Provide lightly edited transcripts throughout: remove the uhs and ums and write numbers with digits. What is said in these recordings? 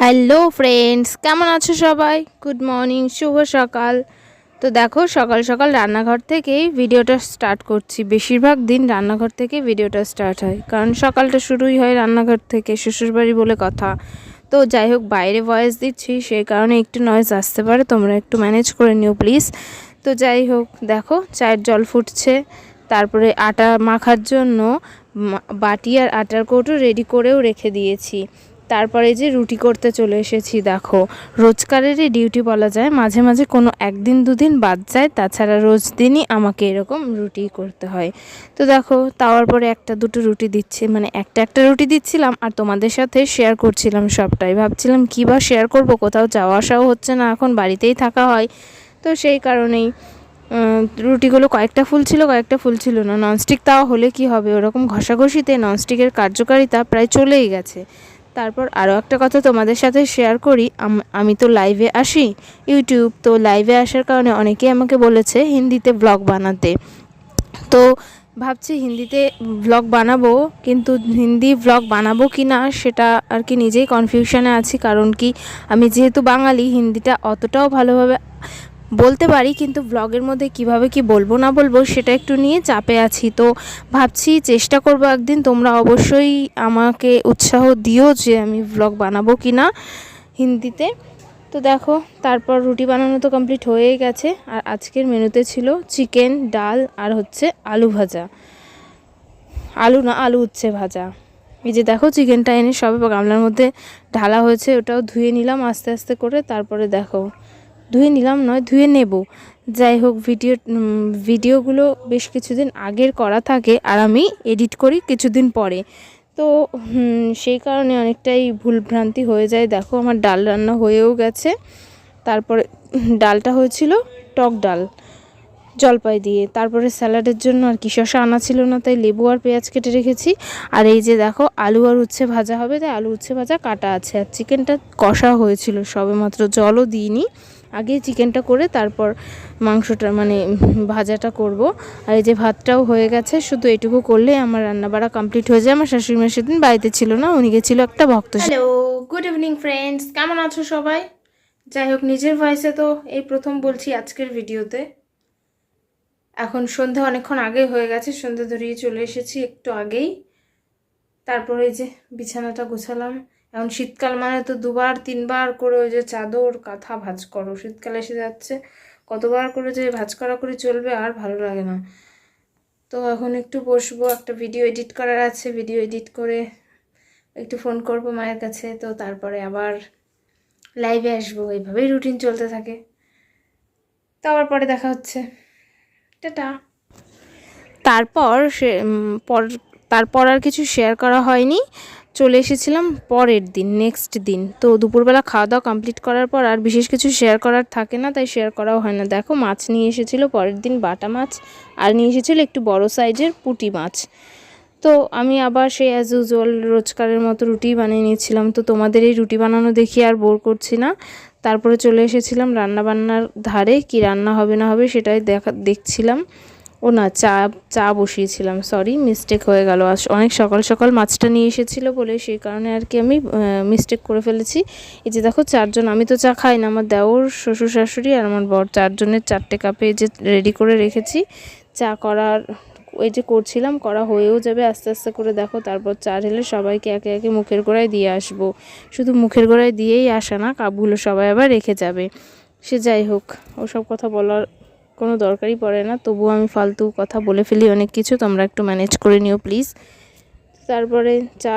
Hello friends, কেমন আছো সবাই? গুড মর্নিং, শুভ সকাল। তো দেখো, সকাল সকাল রান্নাঘর থেকেই ভিডিওটা স্টার্ট করছি। বেশিরভাগ দিন রান্নাঘর থেকে ভিডিওটা স্টার্ট হয়, কারণ সকালটা শুরুই হয় রান্নাঘর থেকে, শ্বশুরবাড়ি বলে কথা। তো যাই হোক, বাইরে ভয়েস দিচ্ছি, সেই কারণে একটু নয়েজ আসতে পারে, তোমরা একটু ম্যানেজ করে নিও প্লিজ। তো যাই হোক, দেখো চায়ের জল ফুটছে, তারপরে আটা মাখার জন্য বাটি আর আটার কৌটো রেডি করেও রেখে দিয়েছি। তারপরে যে রুটি করতে চলে এসেছি। দেখো, রোজকারেরই ডিউটি বলা যায়, মাঝে মাঝে কোনো একদিন দুদিন বাদ যায়, তাছাড়া রোজ দিনই আমাকে এরকম রুটি করতে হয়। তো দেখো, তাওয়ার পরে একটা দুটো রুটি দিচ্ছি, মানে একটা রুটি দিচ্ছিলাম আর তোমাদের সাথে শেয়ার করছিলাম সবটাই। ভাবছিলাম কী বা শেয়ার করব, কোথাও যাওয়া আসাও হচ্ছে না, এখন বাড়িতেই থাকা হয়। তো সেই কারণেই রুটিগুলো কয়েকটা ফুল ছিল না। ননস্টিক তাওয়া হলে কি হবে, ওরকম ঘষাঘষিতে ননস্টিকের কার্যকারিতা প্রায় চলেই গেছে। তারপর আরও একটা কথা তোমাদের সাথে শেয়ার করি, আমি তো লাইভে আসি ইউটিউব, তো লাইভে আসার কারণে অনেকেই আমাকে বলেছে হিন্দিতে ব্লগ বানাতে। তো ভাবছি হিন্দিতে ব্লগ বানাবো, কিন্তু হিন্দি ব্লগ বানাবো কি না সেটা আর কি নিজেই কনফিউশনে আছি। কারণ কি, আমি যেহেতু বাঙালি, হিন্দিটা অতটাও ভালোভাবে বলতে পারি, কিন্তু ব্লগের মধ্যে কিভাবে কি বলবো না বলবো সেটা একটু নিয়ে চাপে আছি। তো ভাবছি চেষ্টা করবো একদিন, তোমরা অবশ্যই আমাকে উৎসাহ দিও যে আমি ব্লগ বানাবো কি না হিন্দিতে। তো দেখো, তারপর রুটি বানানো তো কমপ্লিট হয়েই গেছে, আর আজকের মেনুতে ছিল চিকেন, ডাল আর হচ্ছে আলু ভাজা, আলু উচ্ছে ভাজা। এই যে দেখো, চিকেনটা এনে সবে গামলার মধ্যে ঢালা হয়েছে, ওটাও ধুয়ে নিলাম আস্তে আস্তে করে। তারপরে দেখো, ধুয়ে নেব। যাই হোক, ভিডিওগুলো বেশ কিছুদিন আগের করা থাকে, আর আমি এডিট করি কিছুদিন পরে। তো সেই কারণে অনেকটাই ভুলভ্রান্তি হয়ে যায়। দেখো, আমার ডাল রান্না হয়েও গেছে। তারপরে ডালটা হয়েছিল টক ডাল জলপাই দিয়ে। তারপরে স্যালাডের জন্য আর কি শসা আনা ছিল না, তাই লেবু আর পেঁয়াজ কেটে রেখেছি। আর এই যে দেখো, আলু আর উচ্ছে ভাজা হবে, তাই আলু উচ্ছে ভাজা কাটা আছে। আর চিকেনটা কষা হয়েছিল সবে মাত্র, জলও দিইনি, আগে চিকেনটা করে তারপর মাংসটা মানে ভাজাটা করব। আর এই যে ভাতটাও হয়ে গেছে, শুধু এটুকু করলে আমার রান্নাবাড়া কমপ্লিট হয়ে যায়। আমার শাশুড়ি মা সেদিন বাড়িতে ছিল না, উনি গেছিল একটা ভক্ত। হ্যালো, গুড ইভিনিং ফ্রেন্ডস, কেমন আছো সবাই? যাই হোক, নিজের ভয়েসে তো এই প্রথম বলছি আজকের ভিডিওতে। এখন সন্ধে অনেকক্ষণ আগে হয়ে গেছে, সন্ধে ধরিয়ে চলে এসেছি একটু আগেই। তারপরে এই যে বিছানাটা গোছালাম। এখন শীতকাল মানে তো দুবার তিনবার করে ওই যে চাদর কাঁথা ভাঁজ করো, শীতকাল এসে যাচ্ছে, কতবার করে যে ভাঁজ করা করে চলবে, আর ভালো লাগে না। তো এখন একটু বসবো, একটা ভিডিও এডিট করার আছে, ভিডিও এডিট করে একটু ফোন করব মায়ের কাছে। তো তারপরে আবার লাইভে আসবো, এইভাবেই রুটিন চলতে থাকে। তো আবার পরে দেখা হচ্ছে, টাটা। তারপর তারপর আর কিছু শেয়ার করা হয়নি, চলে এসেছিলাম পরের দিন, নেক্সট দিন। তো দুপুরবেলা খাওয়া দাওয়া কমপ্লিট করার পর আর বিশেষ কিছু শেয়ার করার থাকে না, তাই শেয়ার করাও হয় না। দেখো, মাছ নিয়ে এসেছিলো পরের দিন, বাটা মাছ, আর নিয়ে এসেছিলো একটু বড় সাইজের পুঁটি মাছ। তো আমি আবার সেই অ্যাজ ইউজুয়াল রোজকারের মতো রুটি বানিয়ে নিয়েছিলাম। তো তোমাদের এই রুটি বানানো দেখি আর বোর করছি না। তারপরে চলে এসেছিলাম রান্নাবান্নার ধারে, কি রান্না হবে না হবে সেটাই দেখছিলাম। ও না, চা বসিয়েছিলাম, সরি মিস্টেক হয়ে গেল। অনেক সকাল সকাল মাছটা নিয়ে এসেছিলো বলে সেই কারণে আর কি আমি মিস্টেক করে ফেলেছি। এই যে দেখো, চারজন, আমি তো চা খাই না, আমার দেওর, শ্বশুর শাশুড়ি আর আমার বর, চারজনের 4টে কাপে যে রেডি করে রেখেছি চা করার। ওই যে করছিলাম, করা হয়েও যাবে আস্তে আস্তে করে। দেখো, তারপর চা ঢেলে সবাইকে একে একে মুখের গোড়ায় দিয়ে আসবো। শুধু মুখের গোড়ায় দিয়েই আসে না, কাপগুলো সবাই আবার রেখে যাবে। সে যাই হোক, ওসব কথা বলার কোনো দরকারই পড়ে না, তবুও আমি ফালতু কথা বলে ফেলি অনেক কিছু, তোমরা একটু ম্যানেজ করে নিও প্লিজ। তারপরে চা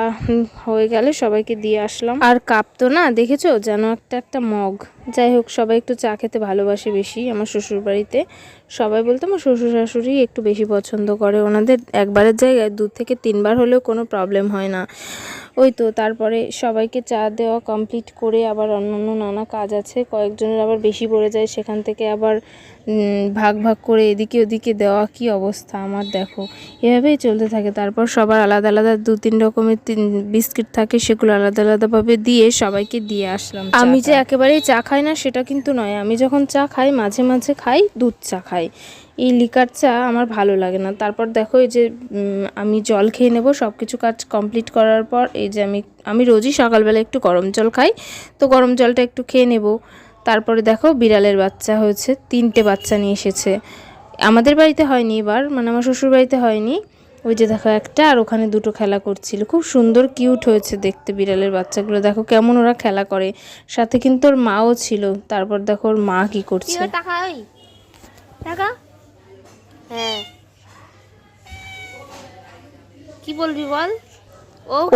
হয়ে গেলে সবাইকে দিয়ে আসলাম। আর কাপ তো না, দেখেছো যেন একটা মগ। যাই হোক, সবাই একটু চা খেতে ভালোবাসে বেশি আমার শ্বশুরবাড়িতে। সবাই বলতে আমার শ্বশুর শাশুড়ি একটু বেশি পছন্দ করে, ওনাদের একবারের জায়গায় 2 থেকে 3 বার হলেও কোনো প্রবলেম হয় না। ওই তো, তারপরে সবাইকে চা দেওয়া কমপ্লিট করে আবার অন্যান্য নানা কাজ আছে, কয়েকজনের আবার বেশি পড়ে যায়, সেখান থেকে আবার ভাগ ভাগ করে এদিকে ওদিকে দেওয়া। কি অবস্থা আমার, দেখো এভাবেই চলতে থাকে। তারপর সবার আলাদা আলাদা 2-3 রকমের বিস্কিট থাকে, সেগুলো আলাদা আলাদাভাবে দিয়ে সবাইকে দিয়ে আসলাম। আমি যে একেবারেই চা খাই না সেটা কিন্তু নয়, আমি যখন চা খাই মাঝে মাঝে খাই দুধ চা খাই, খাই। এই লিকার চা আমার ভালো লাগে না। তারপর দেখো এই যে আমি জল খেয়ে নেব সব কিছু কাজ কমপ্লিট করার পর। এই যে আমি রোজই সকালবেলা একটু গরম জল খাই, তো গরম জলটা একটু খেয়ে নেব। তারপরে দেখো বিড়ালের বাচ্চা হয়েছে, 3টে বাচ্চা নিয়ে এসেছে। আমাদের বাড়িতে হয়নি এবার, মানে আমার শ্বশুর বাড়িতে হয়নি। ওই যে দেখো একটা, আর ওখানে 2টো খেলা করছিল, খুব সুন্দর কিউট হয়েছে দেখতে বিড়ালের বাচ্চাগুলো। দেখো কেমন ওরা খেলা করে, সাথে কিন্তু ওর মাও ছিল। তারপর দেখো ওর মা কি করছে। হ্যাঁ, কি বলবি বল।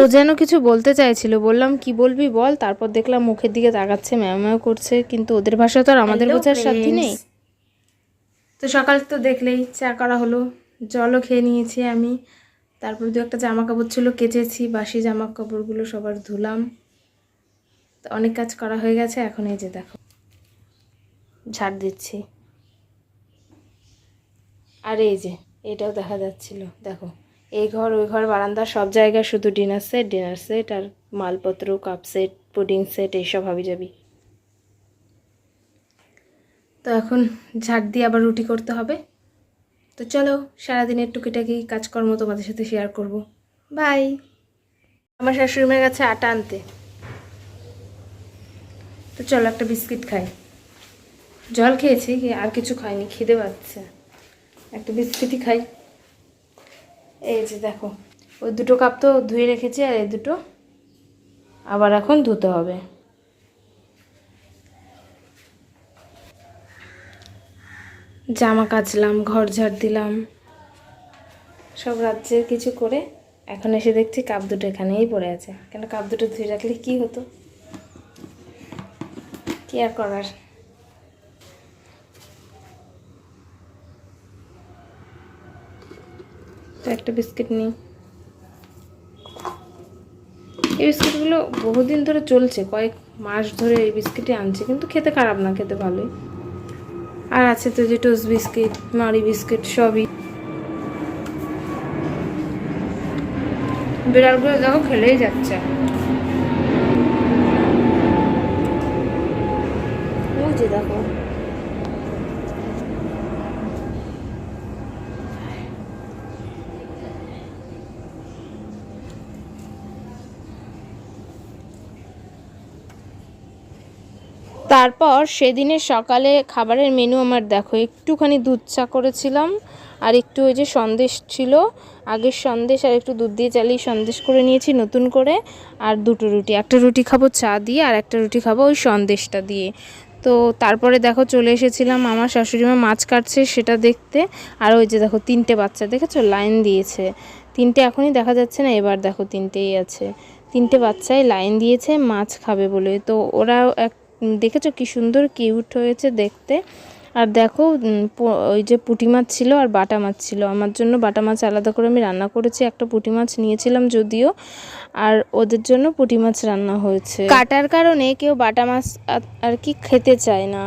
ও যেন কিছু বলতে চাইছিল, বললাম কি বলবি বল। তারপর দেখলাম মুখের দিকে তাকাচ্ছে, ম্যাও ম্যাও করছে, কিন্তু ওদের ভাষা তো আর আমাদের বোঝার সাধ্য নেই। তো সকাল তো দেখলেই চা করা হলো, জলও খেয়ে নিয়েছি আমি। তারপর 2-একটা জামা কাপড় ছিল কেচেছি, বাসি জামা কাপড়গুলো সবার ধুলাম। তো অনেক কাজ করা হয়ে গেছে। এখন এই যে দেখো ঝাড় দিচ্ছি। আর এই যে এটাও দেখা যাচ্ছিল, দেখো এই ঘর ওই ঘর বারান্দা সব জায়গায় শুধু ডিনার সেট আর মালপত্র, কাপ সেট, পুডিং সেট, এইসব হাবিজাবি। তো এখন ঝাড় দিয়ে আবার রুটি করতে হবে। তো চলো সারাদিনের টুকিটাকি কাজকর্ম তোমাদের সাথে শেয়ার করব। বাই। আমার শাশুড়ি মায়ের কাছে আটা আনতে। তো চলো একটা বিস্কিট খাই। জল খেয়েছি, আর কিছু খাইনি, খিদে পাচ্ছে, একটা বিস্কিটই খাই। এই যে দেখো ওই 2টো কাপ তো ধুয়ে রেখেছি, আর এই 2টো আবার এখন ধুতে হবে। জামা কাচলাম, ঘর ঝাড় দিলাম, সব রাজ্যের কিছু করে এখন এসে দেখছি কাপ 2টো এখানেই পড়ে আছে। কেন কাপ 2টো ধুয়ে রাখলে কি হতো, কি আর করার। তো একটা বিস্কিট নিই। এই বিস্কিটগুলো বহুদিন ধরে চলছে, কয়েক মাস ধরে এই বিস্কিটই আনছে, কিন্তু খেতে খারাপ না, খেতে ভালোই। আর আছে তো যে টোস্ট বিস্কিট, মারি বিস্কিট, সবই। বিড়ালগুলো দেখো খেলেই যাচ্ছে। ওই যে দেখো তারপর সেদিনের সকালে খাবারের মেনু আমার দেখো, একটুখানি দুধ চা করেছিলাম, আর একটু ওই যে সন্দেশ ছিল, আগের সন্দেশ আর একটু দুধ দিয়ে চালিয়ে সন্দেশ করে নিয়েছি নতুন করে। আর 2টো রুটি, একটা রুটি খাবো চা দিয়ে, আর একটা রুটি খাবো ওই সন্দেশটা দিয়ে। তো তারপরে দেখো চলে এসেছিলাম আমার শাশুড়িমা মাছ কাটছে সেটা দেখতে। আর ওই যে দেখো 3টে বাচ্চা দেখেছো লাইন দিয়েছে, 3টে এখনই দেখা যাচ্ছে না, এবার দেখো 3টেই আছে। 3টে বাচ্চাই লাইন দিয়েছে মাছ খাবে বলে। তো ওরাও দেখেছো কি সুন্দর কিউট হয়েছে দেখতে। আর দেখো ওই যে পুঁটি মাছ ছিল আর বাটা মাছ ছিল, আমার জন্য বাটা মাছ আলাদা করে আমি রান্না করেছি, একটা পুঁটি মাছ নিয়েছিলাম যদিও, আর ওদের জন্য পুঁটি মাছ রান্না হয়েছে। কাটার কারণে কেউ বাটা মাছ আর কি খেতে চায় না,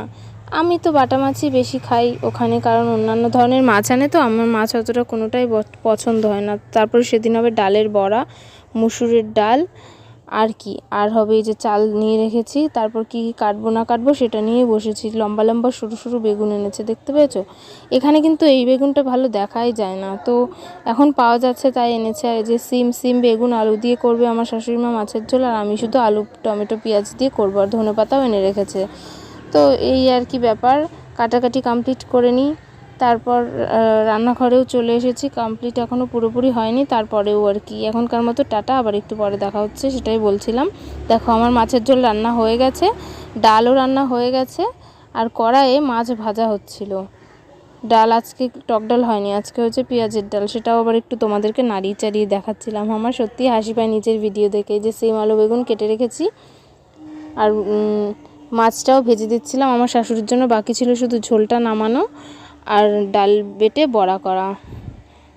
আমি তো বাটা মাছই বেশি খাই ওখানে, কারণ অন্যান্য ধরনের মাছ আনে তো আমার মাছ অতটা কোনোটাই পছন্দ হয় না। তারপর সেদিন হবে ডালের বড়া, মুসুরের ডাল, আর কি আর হবে এই যে চাল নিয়ে রেখেছি। তারপর কি কাটবো না কাটবো সেটা নিয়ে বসেছি। লম্বা লম্বা সরু সরু বেগুন এনেছে, দেখতে পেয়েছো? এখানে কিন্তু এই বেগুনটা ভালো দেখাই যায় না, তো এখন পাওয়া যাচ্ছে তাই এনেছে। আর এই যে সিম বেগুন আলু দিয়ে করবে আমার শাশুড়ি মা মাছের ঝোল, আর আমি শুধু আলু টমেটো পেঁয়াজ দিয়ে করবো, আর ধনেপাতাও এনে রেখেছে। তো এই আর কি ব্যাপার, কাটাকাটি কমপ্লিট করে নিই। তারপর রান্নাঘরেও চলে এসেছি, কমপ্লিট এখনও পুরোপুরি হয়নি, তারপরেও আর কি এখনকার মতো টাটা, আবার একটু পরে দেখা হচ্ছে, সেটাই বলছিলাম। দেখো আমার মাছের ঝোল রান্না হয়ে গেছে, ডালও রান্না হয়ে গেছে, আর কড়াইয়ে মাছ ভাজা হচ্ছিল। ডাল আজকে টক ডাল হয়নি, আজকে হচ্ছে পেঁয়াজের ডাল, সেটাও আবার একটু তোমাদেরকে নাড়িয়ে চাড়িয়ে দেখাচ্ছিলাম। আমার সত্যি হাসি পায় নিজের ভিডিও দেখে। যে সিম আলু বেগুন কেটে রেখেছি, আর মাছটাও ভেজে দিচ্ছিলাম। আমার শাশুড়ির জন্য বাকি ছিল শুধু ঝোলটা নামানো আর ডাল বেটে বড়া করা,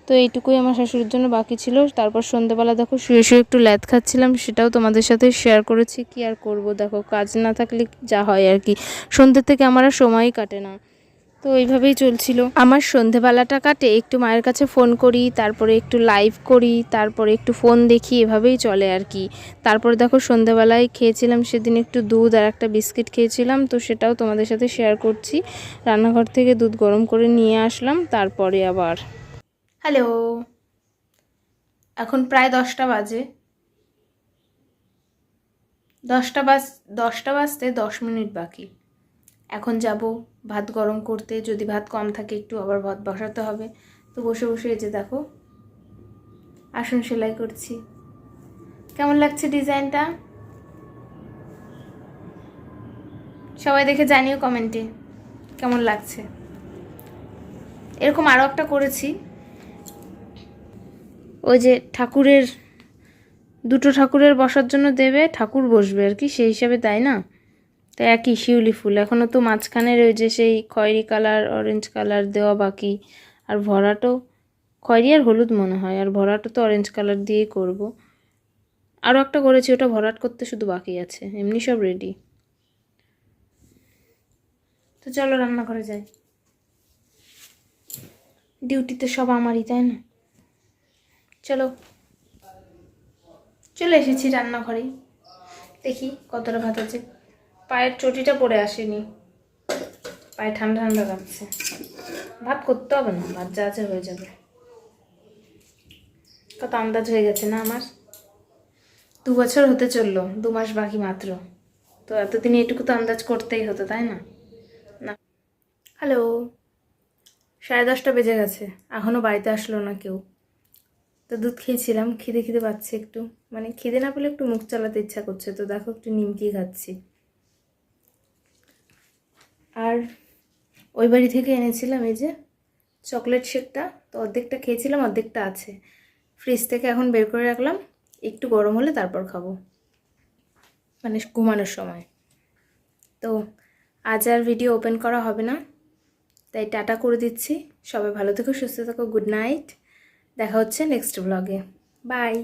তো এইটুকুই আমার শাশুড়ির জন্য বাকি ছিল। তারপর সন্ধ্যেবেলা দেখো শুয়ে শুয়ে একটু ল্যাদ খাচ্ছিলাম, সেটাও তোমাদের সাথে শেয়ার করেছি। কি আর করব, দেখো কাজ না থাকলে যা হয় আর কি, সন্ধ্যে থেকে আমার আর সময়ই কাটে না। তো এইভাবেই চলছিল আমার সন্ধেবেলাটা কাটে, একটু মায়ের কাছে ফোন করি, তারপরে একটু লাইভ করি, তারপরে একটু ফোন দেখি, এভাবেই চলে আর কি। তারপরে দেখো সন্ধেবেলায় খেয়েছিলাম সেদিন একটু দুধ আর একটা বিস্কিট খেয়েছিলাম, তো সেটাও তোমাদের সাথে শেয়ার করছি। রান্নাঘর থেকে দুধ গরম করে নিয়ে আসলাম, তারপরে আবার হ্যালো, এখন প্রায় 10টা বাজে, 10টা বাজতে 10 মিনিট বাকি। এখন যাব ভাত গরম করতে, যদি ভাত কম থাকে একটু আবার ভাত বসাতে হবে। তো বসে বসে এই যে দেখো আসন সেলাই করছি। কেমন লাগছে ডিজাইনটা সবাই দেখে জানিও কমেন্টে কেমন লাগছে। এরকম আরও একটা করেছি, ওই যে ঠাকুরের দুটো ঠাকুরের বসার জন্য দেবে, ঠাকুর বসবে আর কি, সেই হিসাবে, তাই না? তাই একই শিউলি ফুল, এখনও তো মাঝখানের ওই যে সেই খয়েরি কালার অরেঞ্জ কালার দেওয়া বাকি, আর ভরাটো খয়েরি আর হলুদ মনে হয়, আর ভরাটো তো অরেঞ্জ কালার দিয়েই করব। আরও একটা করেছি, ওটা ভরাট করতে শুধু বাকি আছে, এমনি সব রেডি। তো চলো রান্নাঘরে যাই, ডিউটিতে সব আমারই, তাই না? চলো, চলে এসেছি রান্নাঘরেই, দেখি কতটা ভাত আছে। পায়ের চটিটা পরে আসেনি, পায়ে ঠান্ডা ঠান্ডা লাগছে। ভাত করতে হবে না, ভাত যা আছে হয়ে যাবে। কত আন্দাজ হয়ে গেছে না আমার, 2 বছর হতে চললো, 2 মাস বাকি মাত্র। তো এতদিনে এটুকু তো আন্দাজ করতেই হতো, তাই না? না। হ্যালো, 10:30 বেজে গেছে, এখনও বাড়িতে আসলো না কেউ। তো দুধ খেয়েছিলাম, খিদে খিদে পাচ্ছে একটু, মানে খিদে না পেলে একটু মুখ চালাতে ইচ্ছা করছে, তো দেখো একটু নিমকি খাচ্ছি। আর ওই বাড়ি থেকে এনেছিলাম এই যে চকলেট শেকটা, তো অর্ধেকটা খেয়েছিলাম, অর্ধেকটা আছে ফ্রিজ থেকে, এখন বের করে রাখলাম, একটু গরম হলে তারপর খাবো, মানে ঘুমানোর সময়। তো আজ আর ভিডিও ওপেন করা হবে না, তাই টাটা করে দিচ্ছি। সবাই ভালো থেকো, সুস্থ থেকো, গুড নাইট। দেখা হচ্ছে নেক্সট ব্লগে, বাই।